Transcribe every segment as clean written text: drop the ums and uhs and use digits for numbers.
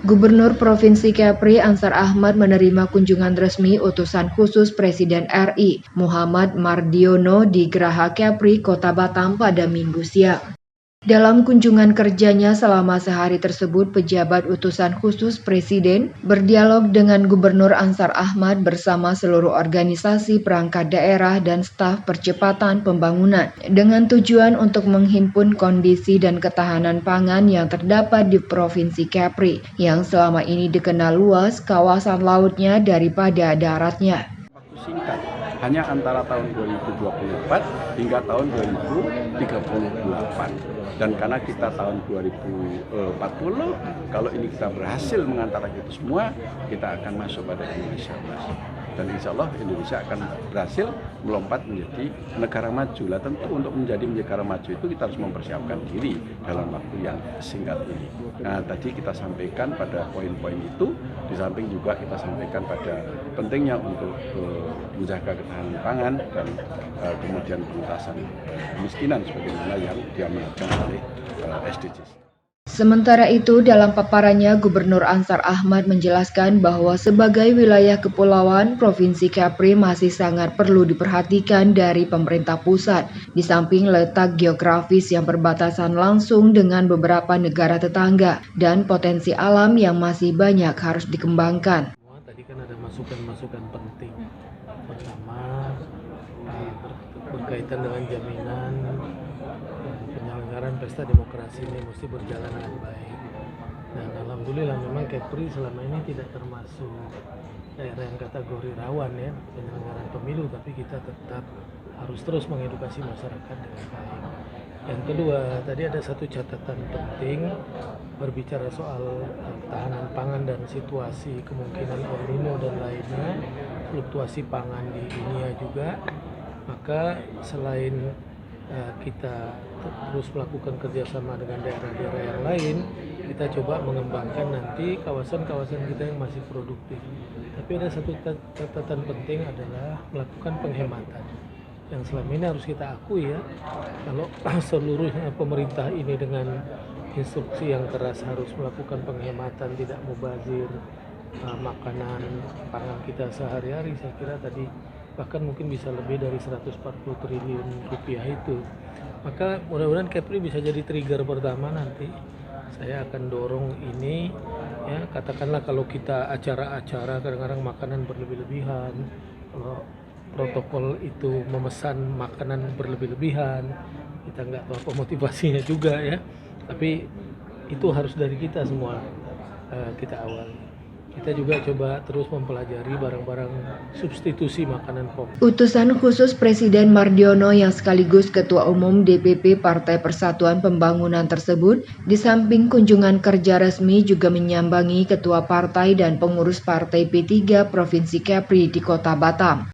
Gubernur Provinsi Kepri Ansar Ahmad menerima kunjungan resmi utusan khusus Presiden RI Muhammad Mardiono di Geraha Kepri, Kota Batam pada Minggu siang. Dalam kunjungan kerjanya selama sehari tersebut, pejabat utusan khusus Presiden berdialog dengan Gubernur Ansar Ahmad bersama seluruh organisasi perangkat daerah dan staf percepatan pembangunan dengan tujuan untuk menghimpun kondisi dan ketahanan pangan yang terdapat di Provinsi Kepri yang selama ini dikenal luas kawasan lautnya daripada daratnya. Singkat, hanya antara tahun 2024 hingga tahun 2038. Dan karena kita tahun 2040, kalau ini kita berhasil mengantara itu semua, kita akan masuk pada Indonesia Emas. Dan insya Allah Indonesia akan berhasil melompat menjadi negara maju. Lah tentu untuk menjadi negara maju itu kita harus mempersiapkan diri dalam waktu yang singkat ini. Nah tadi kita sampaikan pada poin-poin itu, di samping juga kita sampaikan pada pentingnya untuk menjaga ketahanan pangan dan kemudian pengentasan kemiskinan sebagaimana yang diamanatkan oleh SDGs. Sementara itu, dalam paparannya, Gubernur Ansar Ahmad menjelaskan bahwa sebagai wilayah kepulauan, Provinsi Kepri masih sangat perlu diperhatikan dari pemerintah pusat, di samping letak geografis yang berbatasan langsung dengan beberapa negara tetangga, dan potensi alam yang masih banyak harus dikembangkan. Tadi kan ada masukan-masukan penting. Pertama, berkaitan dengan jaminan penyelenggaraan pesta demokrasi ini mesti berjalan dengan baik. Dan alhamdulillah memang Kepri selama ini tidak termasuk daerah yang kategori rawan ya penyelenggaraan pemilu, tapi kita tetap harus terus mengedukasi masyarakat dengan baik. Yang kedua, tadi ada satu catatan penting berbicara soal ketahanan pangan dan situasi kemungkinan El Nino dan lainnya, fluktuasi pangan di dunia juga. Maka selain kita terus melakukan kerjasama dengan daerah-daerah yang lain, kita coba mengembangkan nanti kawasan-kawasan kita yang masih produktif. Tapi ada satu catatan penting adalah melakukan penghematan. Yang selama ini harus kita akui ya, kalau seluruhnya pemerintah ini dengan instruksi yang keras harus melakukan penghematan, tidak mubazir makanan pangan kita sehari-hari, saya kira tadi bahkan mungkin bisa lebih dari 140 triliun rupiah itu. Maka mudah-mudahan Kepri bisa jadi trigger pertama nanti. Saya akan dorong ini ya, katakanlah kalau kita acara-acara kadang-kadang makanan berlebih-lebihan, kalau protokol itu memesan makanan berlebih-lebihan, kita nggak tahu apa motivasinya juga ya, tapi itu harus dari kita semua kita awali. Kita juga coba terus mempelajari barang-barang substitusi makanan pokok. Utusan khusus Presiden Mardiono yang sekaligus Ketua Umum DPP Partai Persatuan Pembangunan tersebut, di samping kunjungan kerja resmi juga menyambangi Ketua Partai dan pengurus Partai P3 Provinsi Kepri di Kota Batam.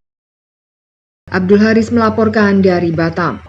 Abdul Haris melaporkan dari Batam.